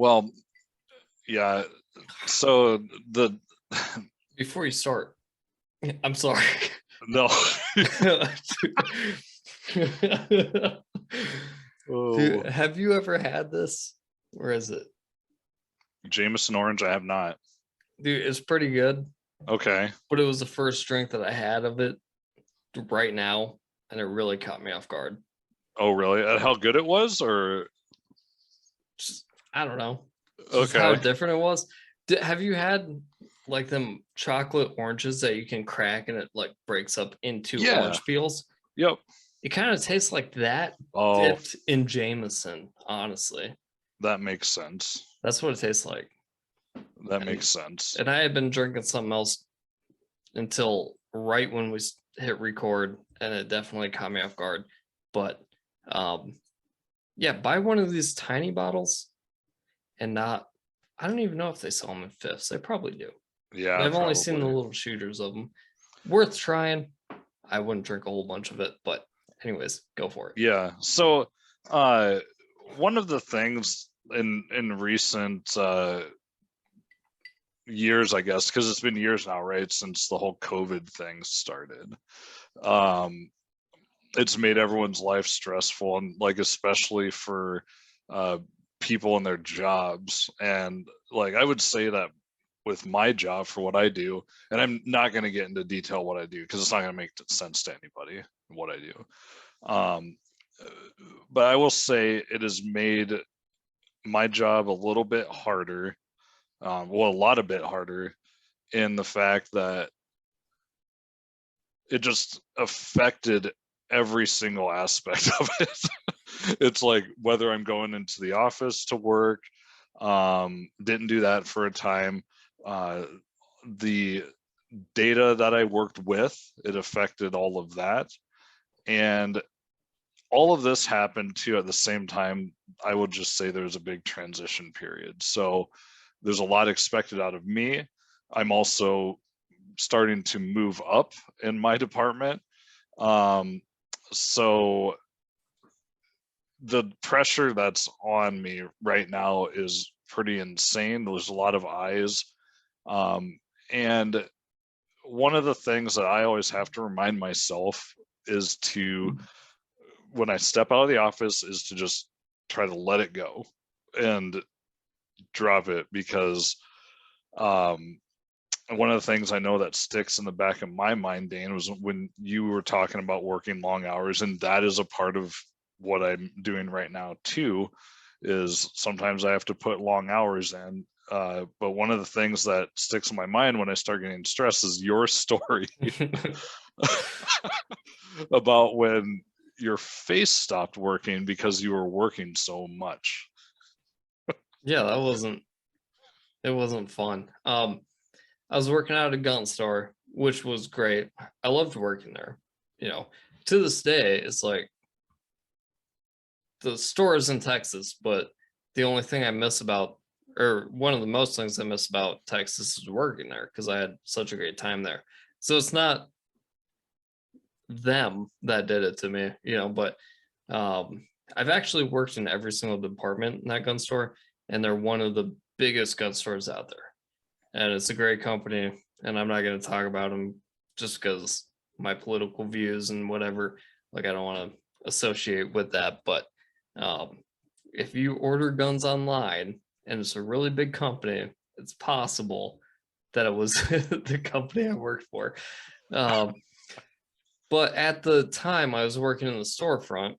Well, yeah. So the Before you start, I'm sorry. no. Dude, Oh, have you ever had this? Where is it? Jameson orange, I have not. Dude, it's pretty good, Okay. but it was the first drink that I had of it right now, and it really caught me off guard. Oh, really? How good it was, or Just, I don't know, just how okay? different it was. Have you had like them chocolate oranges that you can crack and it like breaks up into Yeah. orange peels? Yep. It kind of tastes like that Oh, dipped in Jameson, honestly. that makes sense. That's what it tastes like. That And makes sense. and I had been drinking something else until right when we hit record, and it definitely caught me off guard. But yeah, buy one of these tiny bottles and not. I don't even know if they sell them in fifths. They probably do. But Yeah, I've only seen the probably. little shooters of them. Worth trying. I wouldn't drink a whole bunch of it, but anyways, go for it. Yeah. So, one of the things in recent years, I guess, because it's been years now, right, since the whole COVID thing started. Um, it's made everyone's life stressful, and like especially for uh, people in their jobs. And like I would say that with my job for what I do, and I'm not going to get into detail what I do because it's not going to make sense to anybody what I do. Um, but I will say it has made my job a little bit harder, well, a lot a bit harder, in the fact that it just affected every single aspect of it. It's like whether I'm going into the office to work, didn't do that for a time. The data that I worked with, it affected all of that. And all of this happened too at the same time. I would just say there's a big transition period. So there's a lot expected out of me. I'm also starting to move up in my department. So the pressure that's on me right now is pretty insane. There's a lot of eyes. And one of the things that I always have to remind myself is to, when I step out of the office, is to just try to let it go and drop it, because one of the things I know that sticks in the back of my mind, Dane, was when you were talking about working long hours, and that is a part of what I'm doing right now too, is sometimes I have to put long hours in. But one of the things that sticks in my mind when I start getting stressed is your story about when your face stopped working because you were working so much. Yeah, it wasn't fun. I was working out at a gun store, which was great. I loved working there. You know, to this day, it's like the store is in Texas, but the only thing I miss about, or one of the most things I miss about Texas is working there because I had such a great time there. So it's not them that did it to me, but I've actually worked in every single department in that gun store, and they're one of the biggest gun stores out there. And it's a great company, and I'm not going to talk about them just because my political views and whatever. Like, I don't want to associate with that, but um, if you order guns online and it's a really big company, it's possible that it was the company I worked for. Um, but at the time, I was working in the storefront,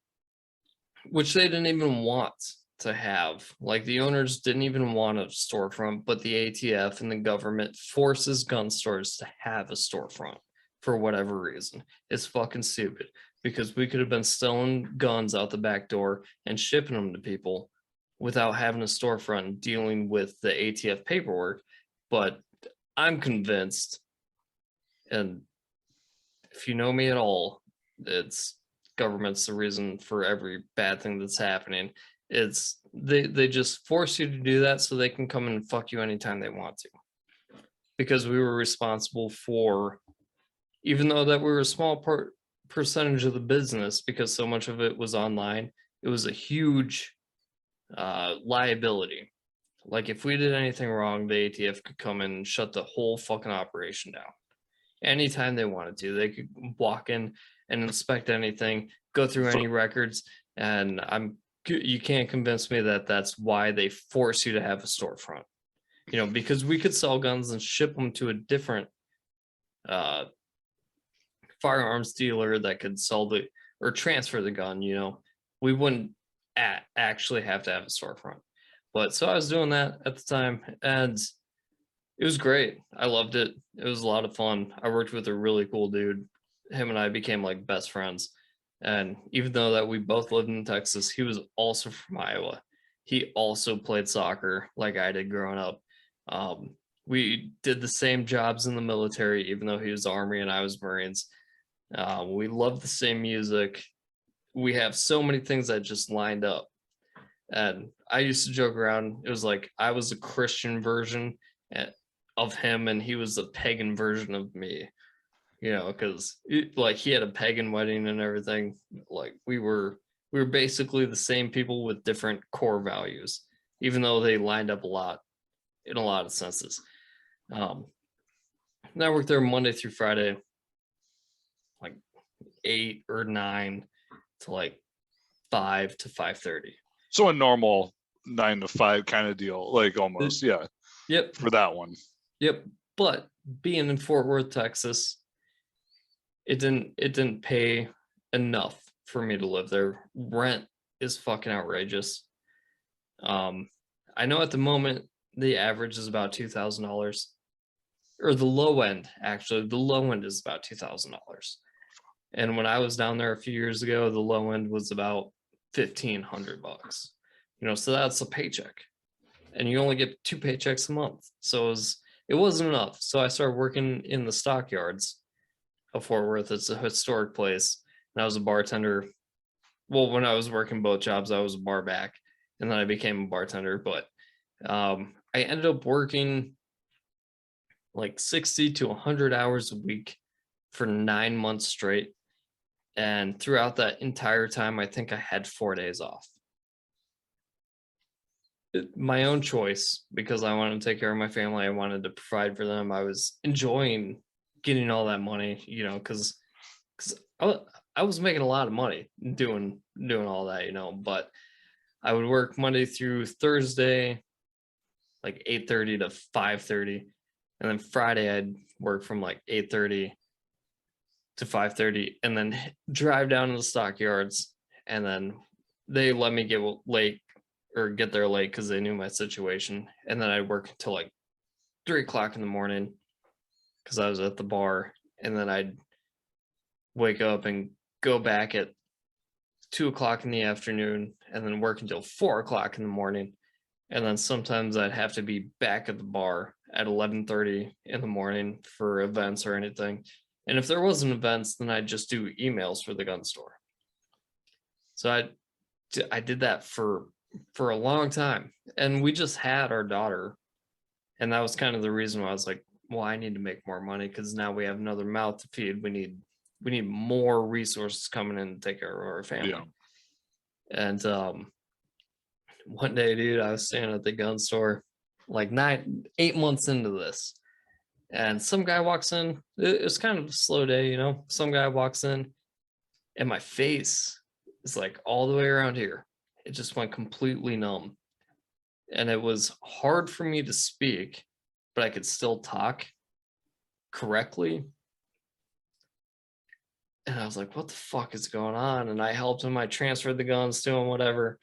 which they didn't even want to have. Like, the owners didn't even want a storefront, but the ATF and the government forces gun stores to have a storefront for whatever reason. It's fucking stupid, because we could have been stealing guns out the back door and shipping them to people without having a storefront and dealing with the ATF paperwork. But I'm convinced, and if you know me at all, it's government's the reason for every bad thing that's happening. It's they just force you to do that so they can come and fuck you anytime they want to. Because we were responsible for, even though that we were a small percentage of the business, because so much of it was online, it was a huge liability Like if we did anything wrong, the ATF could come in and shut the whole fucking operation down. Anytime they wanted to, they could walk in and inspect anything, go through For, any records, and you can't convince me that that's why they force you to have a storefront. Because we could sell guns and ship them to a different uh, firearms dealer that could sell or transfer the gun. We wouldn't actually have to have a storefront. But so I was doing that at the time, and it was great. I loved it. It was a lot of fun. I worked with a really cool dude. Him and I became like best friends. And even though that we both lived in Texas, he was also from Iowa. He also played soccer like I did growing up. We did the same jobs in the military, even though he was Army and I was Marines. We loved the same music. We have so many things that just lined up. And I used to joke around. It was like I was a Christian version of him, and he was a pagan version of me. Because like he had a pagan wedding and everything. Like we were basically the same people with different core values, even though they lined up a lot in a lot of senses. And I worked there Monday through Friday, like 8 or 9 to like 5 to 5:30. so a normal 9 to 5 kind of deal, like almost, yeah. Yep. For that one. Yep. But being in Fort Worth, Texas, it didn't pay enough for me to live there. Rent is fucking outrageous. I know at the moment the average is about $2,000, or the low end. Actually, the low end is about $2,000. And when I was down there a few years ago, the low end was about $1,500. So that's a paycheck, and you only get 2 paychecks a month. So it wasn't enough. So I started working in the stockyards of Fort Worth. It's a historic place, and I was a bartender. Well, when I was working both jobs, I was a bar back, and then I became a bartender. But I ended up working like 60 to 100 hours a week for 9 months straight. And throughout that entire time, I think I had 4 days off. My own choice, because I wanted to take care of my family. I wanted to provide for them. I was enjoying getting all that money, because I was making a lot of money doing all that, but I would work Monday through Thursday, like 8:30 to 5:30. And then Friday I'd work from like 8:30 to 5:30, and then drive down to the stockyards. And then they let me get there late because they knew my situation. And then I'd work until like 3 o'clock in the morning because I was at the bar. And then I'd wake up and go back at 2 o'clock in the afternoon, and then work until 4 o'clock in the morning. And then sometimes I'd have to be back at the bar at 11:30 in the morning for events or anything. And if there wasn't events, then I'd just do emails for the gun store. So I did that for a long time. And we just had our daughter. And that was kind of the reason why I was like, well, I need to make more money, because now we have another mouth to feed. We need more resources coming in to take care of our family. Yeah. And one day, dude, I was standing at the gun store like 8 months into this, and some guy walks in. It was kind of a slow day, some guy walks in, and my face is like all the way around here. It just went completely numb, and it was hard for me to speak, but I could still talk correctly. And I was like, what the fuck is going on? And I helped him. I transferred the guns to him, whatever.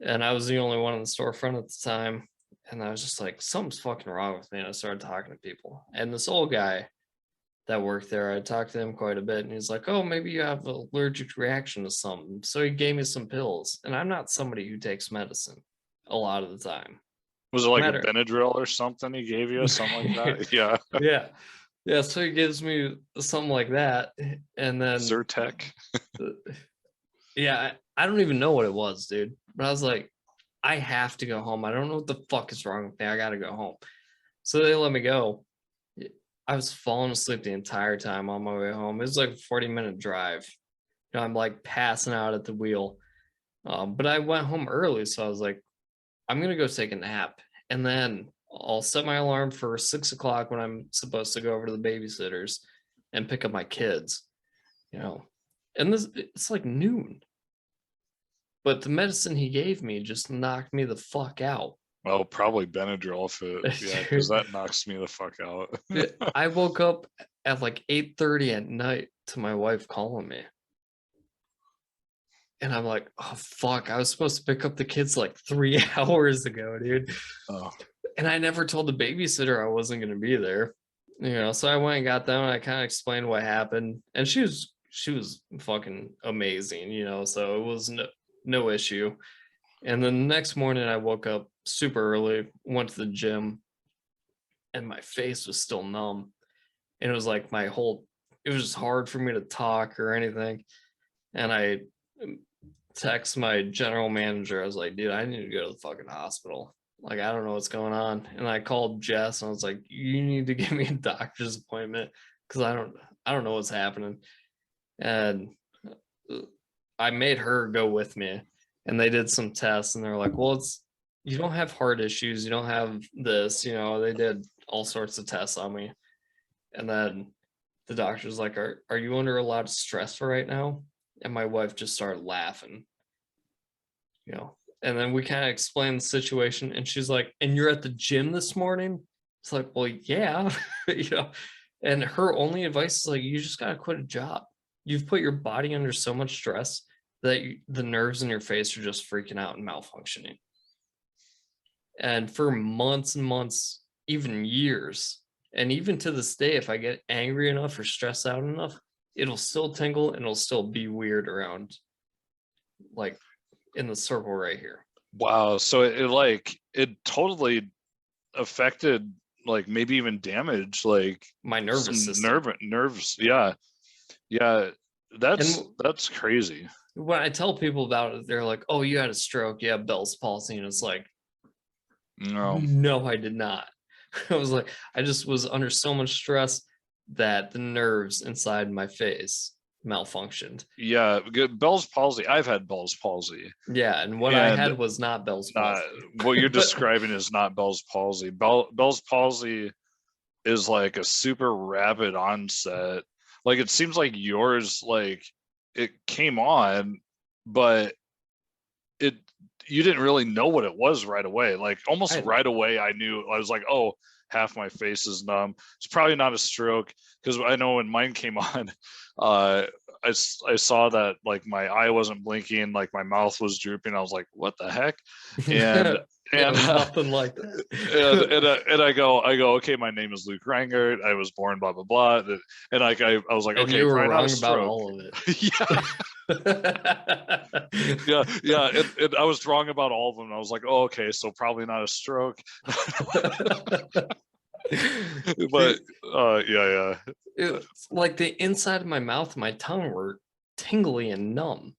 And I was the only one in the storefront at the time. And I was just like, something's fucking wrong with me. And I started talking to people. And this old guy that worked there, I talked to him quite a bit. And he's like, oh, maybe you have an allergic reaction to something. So he gave me some pills. And I'm not somebody who takes medicine a lot of the time. Was it like a Benadryl or something he gave you? Something like that? Yeah. Yeah, so he gives me something like that, and then Zyrtec. Yeah, I don't even know what it was, dude. But I was like, I have to go home. I don't know what the fuck is wrong with me. I gotta go home. So they let me go. I was falling asleep the entire time on my way home. It was like a 40-minute drive. I'm like passing out at the wheel. But I went home early, so I was like, I'm gonna go take a nap. And then I'll set my alarm for 6 o'clock when I'm supposed to go over to the babysitters and pick up my kids, you know. And this it's like noon. But the medicine he gave me just knocked me the fuck out. Well, probably Benadryl if it, yeah, because that knocks me the fuck out. I woke up at like 8:30 at night to my wife calling me. And I'm like, oh fuck, I was supposed to pick up the kids like 3 hours ago, dude. Oh, And I never told the babysitter I wasn't gonna be there. You know, so I went and got them and I kind of explained what happened. And she was fucking amazing, you know, so it was no issue. And then the next morning I woke up super early, went to the gym, and my face was still numb. And it was like it was just hard for me to talk or anything. And I text my general manager. I was like, dude, I need to go to the fucking hospital. Like, I don't know what's going on. And I called Jess and I was like, you need to give me a doctor's appointment because I don't know what's happening. And I made her go with me and they did some tests and they're like, well, you don't have heart issues, you don't have this, you know, they did all sorts of tests on me. And then the doctor's like, are you under a lot of stress right now? And my wife just started laughing, you know. And then we kind of explained the situation and she's like, and you're at the gym this morning? It's like, well, yeah. You know. And her only advice is like, you just got to quit a job. You've put your body under so much stress that the nerves in your face are just freaking out and malfunctioning. And for months and months, even years, and even to this day, if I get angry enough or stressed out enough, it'll still tingle and it'll still be weird around, like in the circle right here. wow. So it totally affected, like maybe even damaged like My nervous some system. nerves. Yeah. Yeah. And That's crazy. when I tell people about it, they're like, oh, you had a stroke, you have Bell's palsy. And it's like, No. no, I did not. I was like, I just was under so much stress that the nerves inside my face malfunctioned. Yeah, Bell's palsy. I've had Bell's palsy. Yeah, and what I had was not Bell's palsy. What you're describing is not Bell's palsy. Bell's palsy is like a super rapid onset. Like it seems like yours, like it came on, but you didn't really know what it was right away. Like almost right away, I knew. I was like, oh, half my face is numb. It's probably not a stroke because I know when mine came on, I saw that like my eye wasn't blinking, like my mouth was drooping. I was like, what the heck? And and nothing like that. and I go, okay, my name is Luke Reingert. I was born blah blah blah. And like I was like, and okay, you were probably wrong not a about stroke. all of it. Yeah. Yeah. And I was wrong about all of them. I was like, oh, okay, so probably not a stroke. But yeah. It's like the inside of my mouth and my tongue were tingly and numb.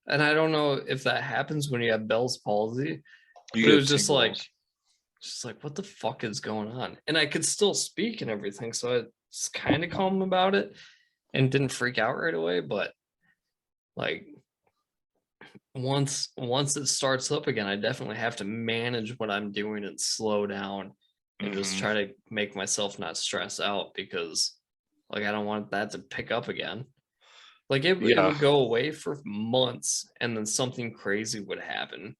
And I don't know if that happens when you have Bell's palsy. But it was just like, what the fuck is going on? And I could still speak and everything, so I was kind of calm about it and didn't freak out right away. But like once it starts up again, I definitely have to manage what I'm doing and slow down and just try to make myself not stress out because like I don't want that to pick up again. Like it would go away for months and then something crazy would happen.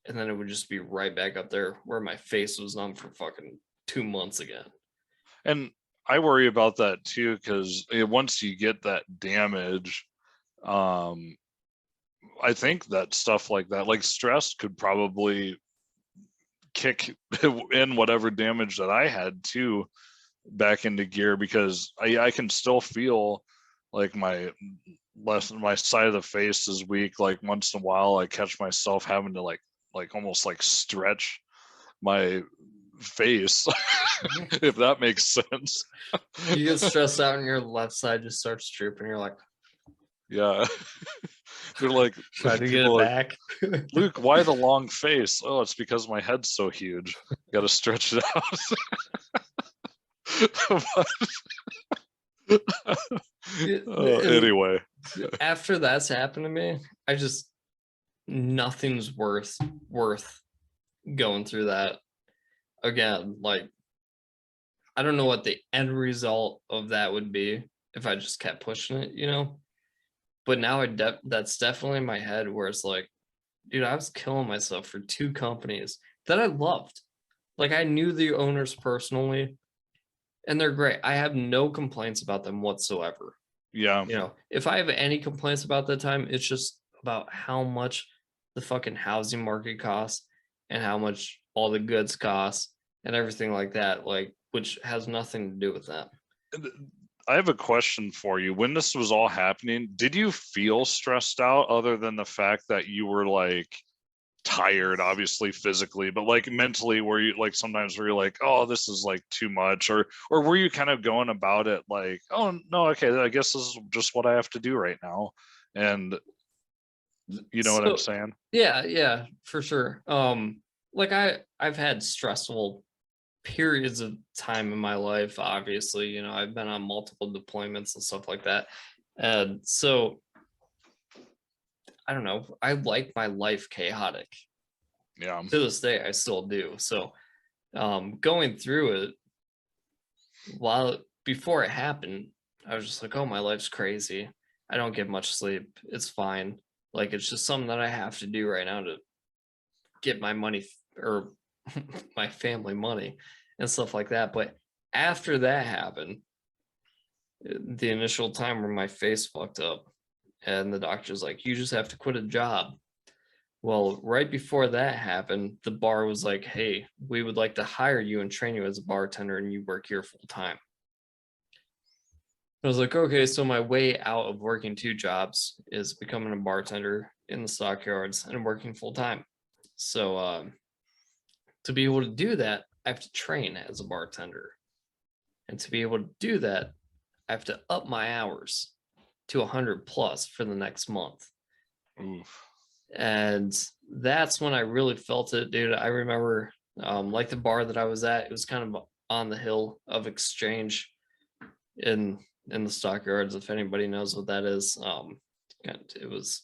And then it would just be right back up there where my face was numb for fucking 2 months again. And I worry about that too, because once you get that damage, I think that stuff like that, like stress could probably kick in whatever damage that I had too back into gear, because I can still feel like my side of the face is weak. Like once in a while I catch myself having to like almost like stretch my face if that makes sense. You get stressed out and your left side just starts drooping. You're like, yeah. They're like, try to get it back. Luke, why the long face? Oh, it's because my head's so huge. Got to stretch it out. Anyway, after that's happened to me, I just nothing's worth going through that again, like, I don't know what the end result of that would be if I just kept pushing it, you know? But now that's definitely in my head where it's like, dude, I was killing myself for 2 companies that I loved. Like, I knew the owners personally, and they're great. I have no complaints about them whatsoever. Yeah. You know, if I have any complaints about that time, it's just about how much the fucking housing market costs and how much all the goods cost and everything like that, like, which has nothing to do with that. I have a question for you. When this was all happening, did you feel stressed out other than the fact that you were like tired, obviously physically, but like mentally, were you like sometimes were you like, oh, this is like too much, or were you kind of going about it like, oh no, okay, I guess this is just what I have to do right now, and you know what I'm So saying? yeah, yeah, for sure. Like I've had stressful periods of time in my life, obviously, you know, I've been on multiple deployments and stuff like that. And so I don't know, I like my life chaotic. Yeah. To this day, I still do. So going through it while before it happened, I was just like, oh, my life's crazy. I don't get much sleep. It's fine. Like it's just something that I have to do right now to get my money or my family money and stuff like that. But after that happened, the initial time where my face fucked up and the doctor's like, you just have to quit a job. Well, right before that happened, the bar was like, hey, we would like to hire you and train you as a bartender and you work here full time. I was like, okay, so my way out of working 2 jobs is becoming a bartender in the stockyards and working full time. So to be able to do that, I have to train as a bartender. And to be able to do that, I have to up my hours to 100 plus for the next month. Oof. And that's when I really felt it, dude. I remember like the bar that I was at, it was kind of on the hill of Exchange in the stockyards, if anybody knows what that is. It was,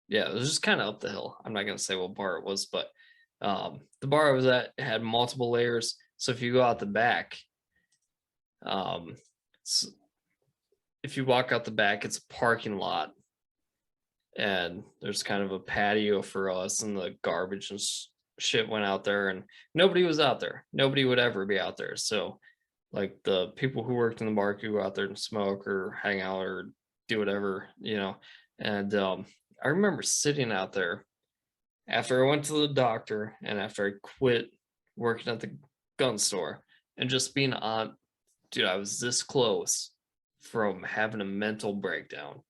yeah, it was just kind of up the hill. I'm not gonna say what bar it was, but the bar I was at had multiple layers. So if you go out the back, um, if you walk out the back, it's a parking lot, and there's kind of a patio for us, and the garbage and shit went out there, and nobody was out there. Nobody would ever be out there. So like the people who worked in the bar could go out there and smoke or hang out or do whatever, you know. And I remember sitting out there after I went to the doctor and after I quit working at the gun store and just being on, dude, I was this close from having a mental breakdown.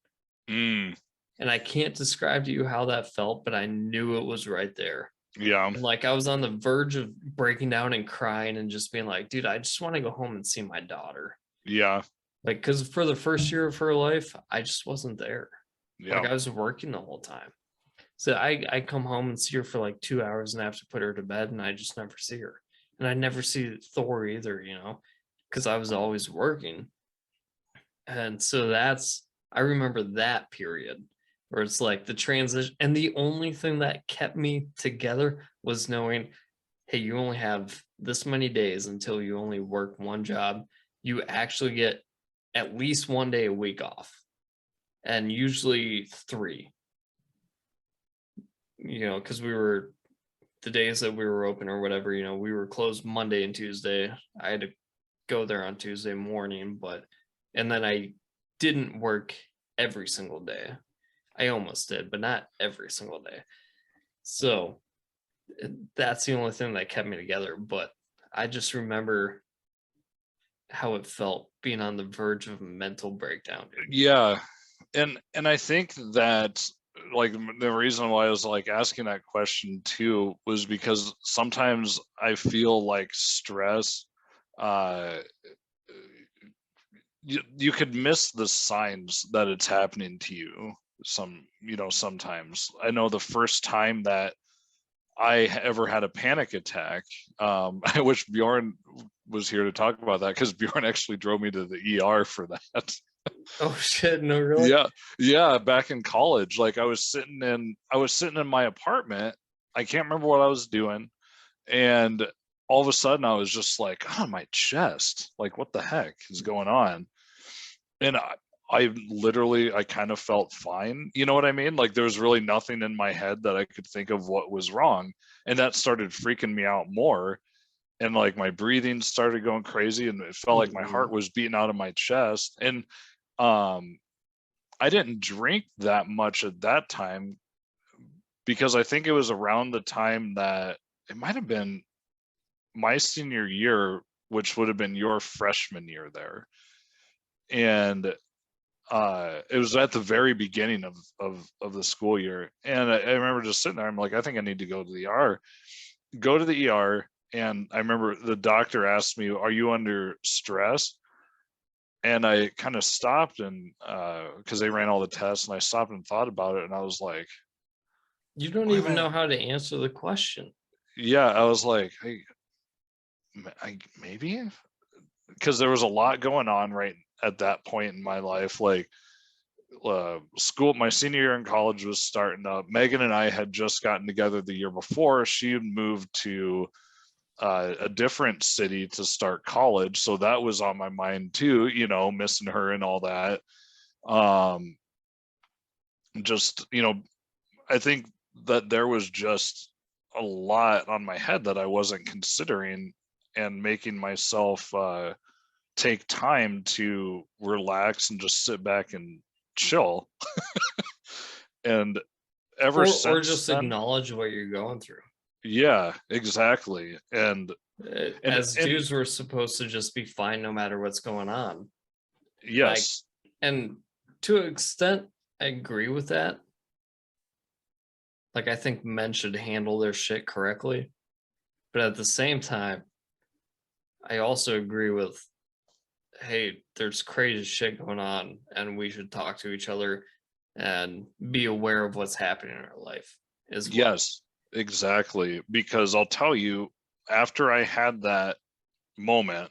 Mm, And I can't describe to you how that felt, but I knew it was right there. yeah. And like I was on the verge of breaking down and crying and just being like, dude, I just want to go home and see my daughter. Yeah. Like, because for the first year of her life, I just wasn't there. Like Yeah. I was working the whole time. So I come home and see her for like 2 hours and I have to put her to bed and I just never see her. And I never see Thor either, you know, because I was always working. And so I remember that period where it's like the transition. And the only thing that kept me together was knowing, hey, you only have this many days until you only work one job. You actually get at least 1 day a week off, and usually 3, you know, because we were the days that we were open or whatever, you know, we were closed Monday and Tuesday. I had to go there on Tuesday morning, and then I didn't work every single day. I almost did, but not every single day. So that's the only thing that kept me together. But I just remember how it felt being on the verge of a mental breakdown, dude. Yeah. And I think that like the reason why I was like asking that question too was because sometimes I feel like stress, uh you could miss the signs that it's happening to you sometimes. I know the first time that I ever had a panic attack, I wish Bjorn was here to talk about that because Bjorn actually drove me to the ER for that. Oh shit, no, really? Yeah, yeah, back in college, like I was sitting in my apartment. I can't remember what I was doing, and all of a sudden I was just like, oh, my chest, like what the heck is going on? And I literally, I kind of felt fine. You know what I mean? Like there was really nothing in my head that I could think of what was wrong. And that started freaking me out more. And like my breathing started going crazy and it felt like my heart was beating out of my chest. And I didn't drink that much at that time because I think it was around the time that it might have been my senior year, which would have been your freshman year there. And it was at the very beginning of the school year. And I remember just sitting there, I'm like, I think I need to go to the ER. Go to the ER. And I remember the doctor asked me, are you under stress? And I kind of stopped and because they ran all the tests, and I stopped and thought about it, and I was like, You don't wait a even know minute. how to answer the question. Yeah, I was like, hey, maybe, because there was a lot going on right at that point in my life. Like school, my senior year in college was starting up. Megan and I had just gotten together the year before. She had moved to a different city to start college, so that was on my mind too, you know, missing her and all that. Just, you know, I think that there was just a lot on my head that I wasn't considering, and making myself take time to relax and just sit back and chill. And ever Or since just then, acknowledge what you're going through. yeah, exactly. And As and dudes, we're supposed to just be fine no matter what's going on. Like, yes, and to an extent, I agree with that. Like, I think men should handle their shit correctly. But at the same time, I also agree with, hey, there's crazy shit going on, and we should talk to each other and be aware of what's happening in our life as well. yes, exactly. Because I'll tell you, after I had that moment,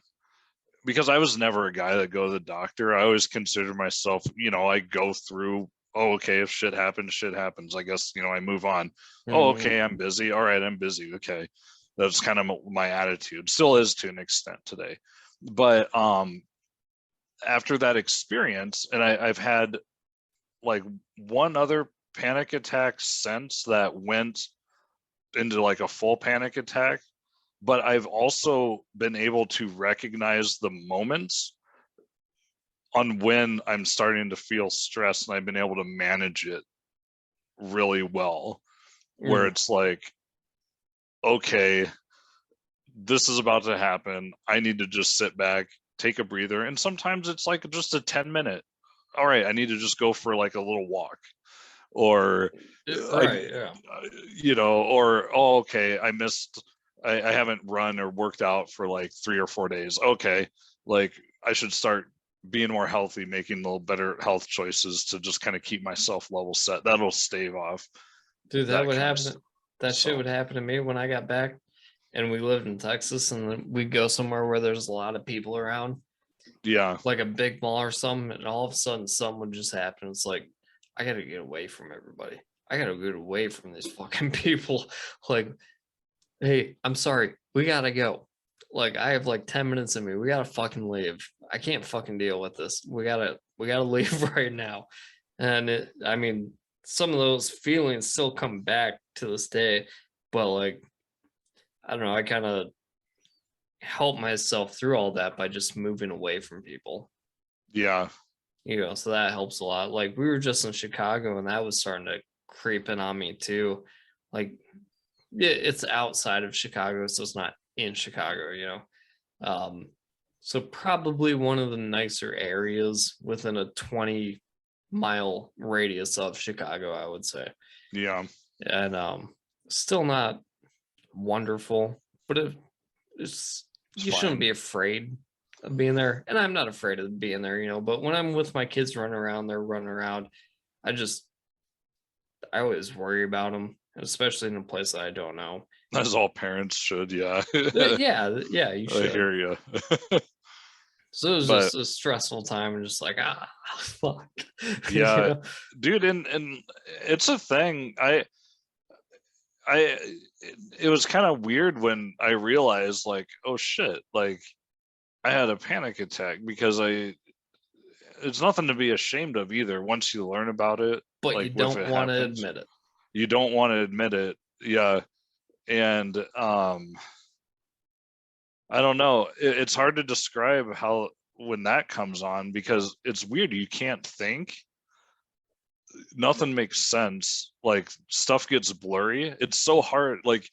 because I was never a guy that go to the doctor. I always consider myself, you know, I go through, oh, okay, if shit happens, shit happens. I guess, you know, I move on. Oh, Mhm. okay, I'm busy. All right, I'm busy. Okay. That's kind of my attitude. Still is to an extent today. But after that experience, and I've had like one other panic attack since that went into like a full panic attack, but I've also been able to recognize the moments on when I'm starting to feel stressed, and I've been able to manage it really well, where Mm. it's like, okay, this is about to happen. I need to just sit back, take a breather. And sometimes it's like just a 10-minute, all right, I need to just go for like a little walk. Or I, Right, yeah. you know, or, oh, okay, I haven't run or worked out for like 3 or 4 days. Okay, like I should start being more healthy, making a little better health choices to just kind of keep myself level set. That'll stave off Dude, that that would kind of happen. stuff. That shit So would happen to me when I got back and we lived in Texas and then we'd go somewhere where there's a lot of people around, yeah, like a big mall or something, and all of a sudden something would just happen. It's like, I gotta get away from everybody. I gotta get away from these fucking people. Like, hey, I'm sorry, we gotta go. Like, I have like 10 minutes in me. We gotta fucking leave. I can't fucking deal with this. We gotta leave right now. And I mean, some of those feelings still come back to this day, but like, I don't know, I kind of help myself through all that by just moving away from people, yeah, so that helps a lot. Like, we were just in Chicago and that was starting to creep in on me too. Like, yeah, it's outside of Chicago, so it's not in Chicago. Um, so probably one of the nicer areas within a 20-mile radius of Chicago, I would say. yeah, And still not wonderful, but it's it's you shouldn't fine. be afraid of being there. And I'm not afraid of being there. But when I'm with my kids running around, they're running around. I just I always worry about them, especially in a place that I don't know. As all parents should. Yeah, Yeah, you I should. hear you. So it was But just a stressful time and just like, fuck. you yeah, know? dude, and it's a thing. it was kind of weird when I realized, like, oh shit, like I had a panic attack because it's nothing to be ashamed of either. Once you learn about it, But you like if don't it want to happens, admit it. you don't want to admit it. Yeah. And I don't know. It's hard to describe how when that comes on because it's weird. You can't think. Nothing makes sense. Like stuff gets blurry. It's so hard. Like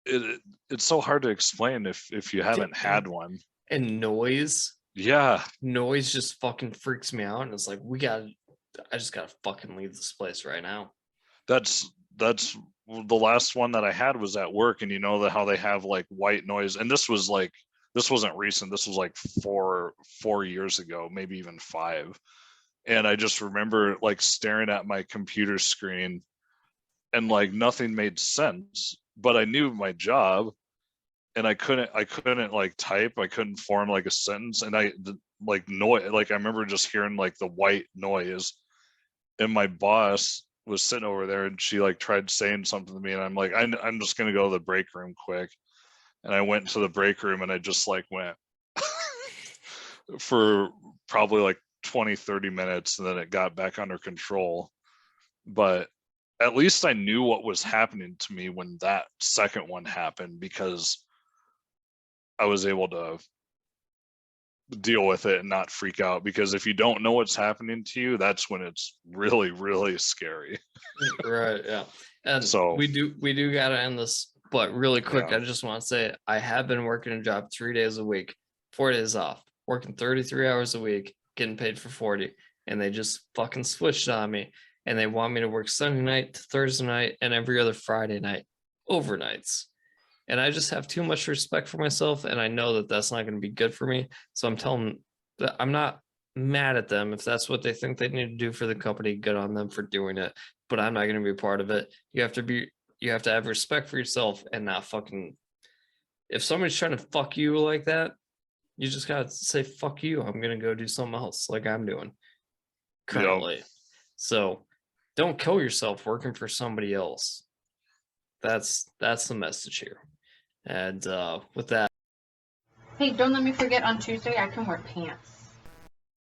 it's so hard to explain if you haven't had one. And noise. Yeah, Noise just fucking freaks me out. And it's like, I just gotta fucking leave this place right now. that's the last one that I had was at work, and you know how they have like white noise, and this wasn't recent. This was like 4 years ago, maybe even 5. And I just remember like staring at my computer screen and like nothing made sense, but I knew my job and I couldn't like type, I couldn't form like a sentence. And like noise, like I remember just hearing like the white noise, and my boss was sitting over there and she like tried saying something to me, and I'm like, I'm just gonna go to the break room quick. And I went to the break room and I just like went for probably like 20-30 minutes, and then it got back under control. But at least I knew what was happening to me when that second one happened, because I was able to deal with it and not freak out. Because if you don't know what's happening to you, that's when it's really, really scary. Right. Yeah. And So we do gotta end this, but really quick, yeah. I just want to say I have been working a job 3 days a week, 4 days off, working 33 hours a week, getting paid for 40, and they just fucking switched on me. And they want me to work Sunday night to Thursday night and every other Friday night, overnights. And I just have too much respect for myself, and I know that that's not going to be good for me. So I'm telling them that I'm not mad at them. If that's what they think they need to do for the company, good on them for doing it. But I'm not going to be a part of it. You have to have respect for yourself and not fucking. If somebody's trying to fuck you like that, you just gotta say fuck you. I'm gonna go do something else, like I'm doing currently. Yep. So don't kill yourself working for somebody else. That's the message here. And with that. Hey, don't let me forget on Tuesday I can wear pants.